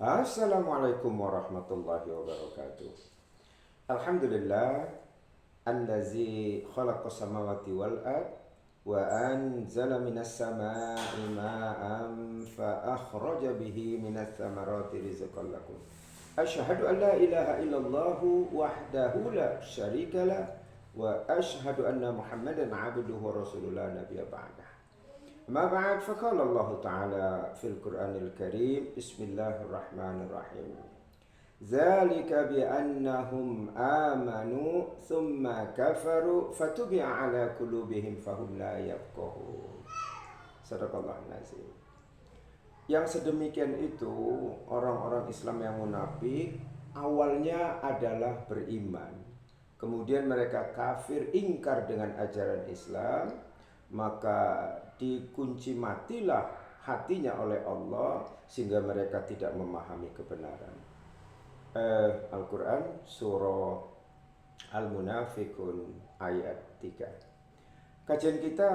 Assalamualaikum warahmatullahi wabarakatuh. Alhamdulillah allazi khalaqas samawati wal ard wa anzala minas samaa'i ma'an fa akhraja bihi minas thamarati rizqan lakum. Asyhadu an la ilaha illallah wahdahu la syarikalah wa asyhadu anna Muhammadan 'abduhu wa rasulullah nabiyya ba'dah. ما بعد فقال الله تعالى في القرآن الكريم بسم الله الرحمن الرحيم ذلك بأنهم آمنوا ثم كفروا فتبع على قلوبهم فهم لا يفقهون. Sadaqallahu nazim. Yang sedemikian itu orang-orang Islam yang munafik awalnya adalah beriman, kemudian mereka kafir, ingkar dengan ajaran Islam, maka dikunci matilah hatinya oleh Allah sehingga mereka tidak memahami kebenaran. Al-Quran surah Al-Munafikun ayat 3. Kajian kita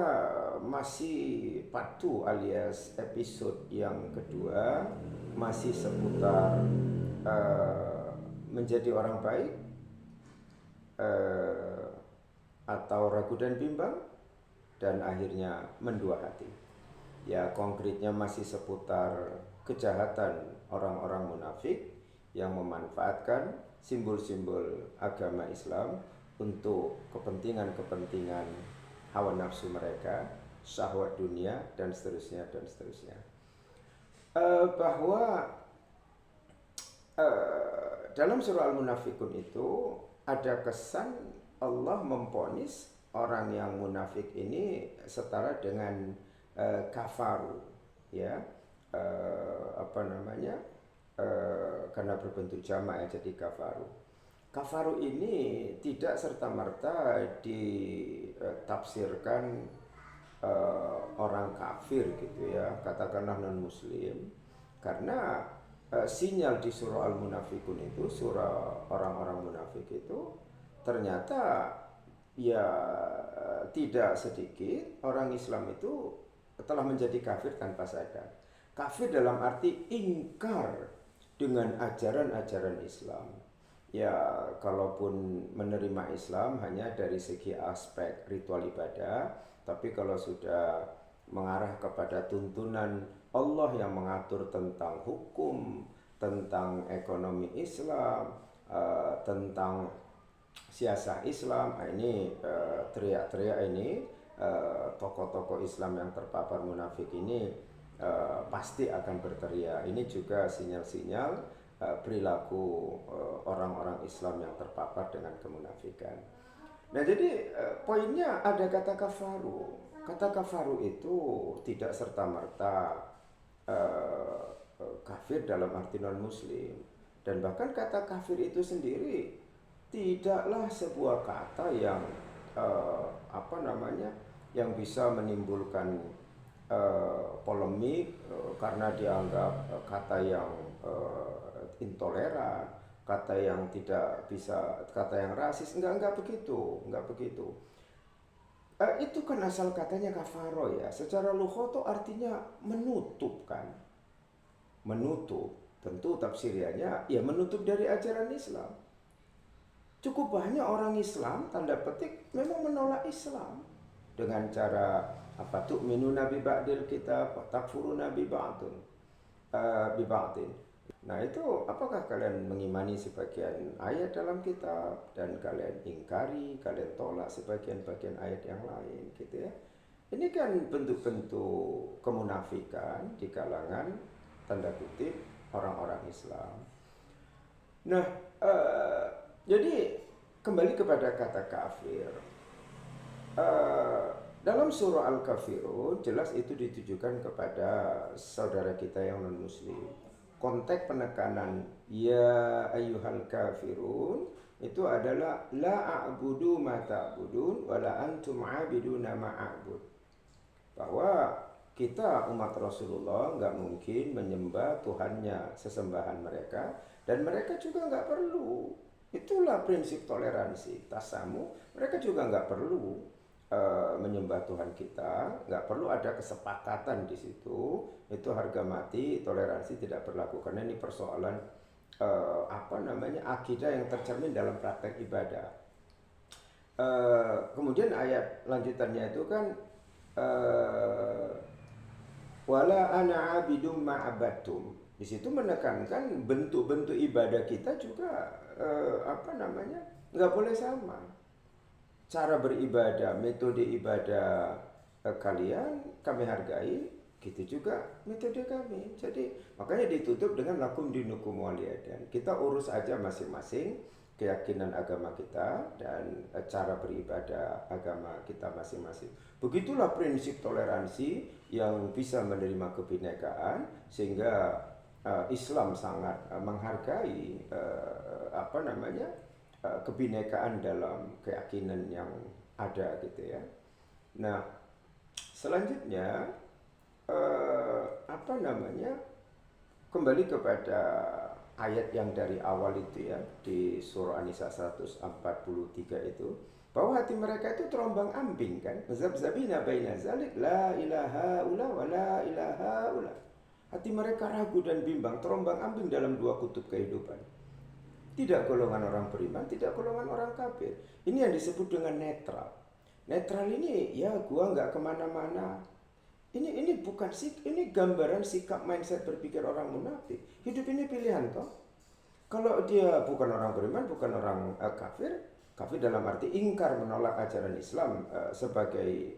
masih part 2 alias episode yang kedua, masih seputar menjadi orang baik atau ragu dan bimbang, dan akhirnya mendua hati. Ya, konkretnya masih seputar kejahatan orang-orang munafik yang memanfaatkan simbol-simbol agama Islam untuk kepentingan-kepentingan hawa nafsu mereka, syahwat dunia, dan seterusnya dan seterusnya. Bahwa dalam surah Al-Munafikun itu ada kesan Allah memvonis orang yang munafik ini setara dengan kafaru, ya, karena berbentuk jamak ya, jadi kafaru. Kafaru ini tidak serta merta ditafsirkan orang kafir gitu ya, katakanlah non muslim, karena sinyal di surah Al-Munafikun itu, surah orang-orang munafik itu, ternyata ya tidak sedikit orang Islam itu telah menjadi kafir tanpa sadar. Kafir dalam arti ingkar dengan ajaran-ajaran Islam. Ya, kalaupun menerima Islam hanya dari segi aspek ritual ibadah, tapi kalau sudah mengarah kepada tuntunan Allah yang mengatur tentang hukum, tentang ekonomi Islam, tentang siasah Islam, ini teriak-teriak ini tokoh-tokoh Islam yang terpapar munafik ini pasti akan berteriak. Ini juga sinyal-sinyal perilaku orang-orang Islam yang terpapar dengan kemunafikan. Nah, jadi poinnya ada kata kafaru. Kata kafaru itu tidak serta-merta kafir dalam arti non-muslim, dan bahkan kata kafir itu sendiri tidaklah sebuah kata yang yang bisa menimbulkan polemik karena dianggap kata yang intoleran, kata yang tidak bisa, kata yang rasis. Enggak begitu. Itu kan asal katanya kafaro ya, secara lughat artinya menutup kan, menutup. Tentu tafsirnya ya menutup dari ajaran Islam. Cukup banyak orang Islam, tanda petik, memang menolak Islam dengan cara apa, tu'minuna bi ba'dil kitab wa takfuruna bi ba'din. Nah, itu apakah kalian mengimani sebagian ayat dalam kitab dan kalian ingkari, kalian tolak sebagian-bagian ayat yang lain gitu ya. Ini kan bentuk-bentuk kemunafikan di kalangan tanda kutip orang-orang Islam. Nah, jadi kembali kepada kata kafir. Dalam surah Al-Kafirun jelas itu ditujukan kepada saudara kita yang non-muslim. Konteks penekanan ya ayyuhal kafirun itu adalah la a'budu ma ta'budun wa la antum 'abiduna ma a'bud. Bahwa kita umat Rasulullah nggak mungkin menyembah Tuhannya sesembahan mereka, dan mereka juga nggak perlu. Itulah prinsip toleransi tasamu. Mereka juga nggak perlu menyembah Tuhan kita, nggak perlu ada kesepakatan di situ. Itu harga mati, toleransi tidak berlaku karena ini persoalan akidah yang tercermin dalam praktek ibadah. Kemudian ayat lanjutannya itu kan wala ana abidum ma'abattum. Di situ menekankan bentuk-bentuk ibadah kita juga nggak boleh sama. Cara beribadah, metode ibadah kalian kami hargai, gitu juga metode kami. Jadi makanya ditutup dengan lakum dinukum waliyadan. Kita urus aja masing-masing keyakinan agama kita dan cara beribadah agama kita masing-masing. Begitulah prinsip toleransi yang bisa menerima kebinekaan, sehingga Islam sangat menghargai kebinekaan dalam keyakinan yang ada gitu ya. Nah, selanjutnya kembali kepada ayat yang dari awal itu ya, di surah An-Nisa 143 itu, bahwa hati mereka itu terombang ambing kan, zabzabina baina zalik la ilaha ula wa la ilaha ula. Hati mereka ragu dan bimbang, terombang ambing dalam dua kutub kehidupan. Tidak golongan orang beriman, tidak golongan orang kafir. Ini yang disebut dengan netral. Netral ini ya gua nggak kemana-mana. Ini bukan ini gambaran sikap mindset berpikir orang munafik. Hidup ini pilihan toh. Kalau dia bukan orang beriman, bukan orang kafir dalam arti ingkar menolak ajaran Islam sebagai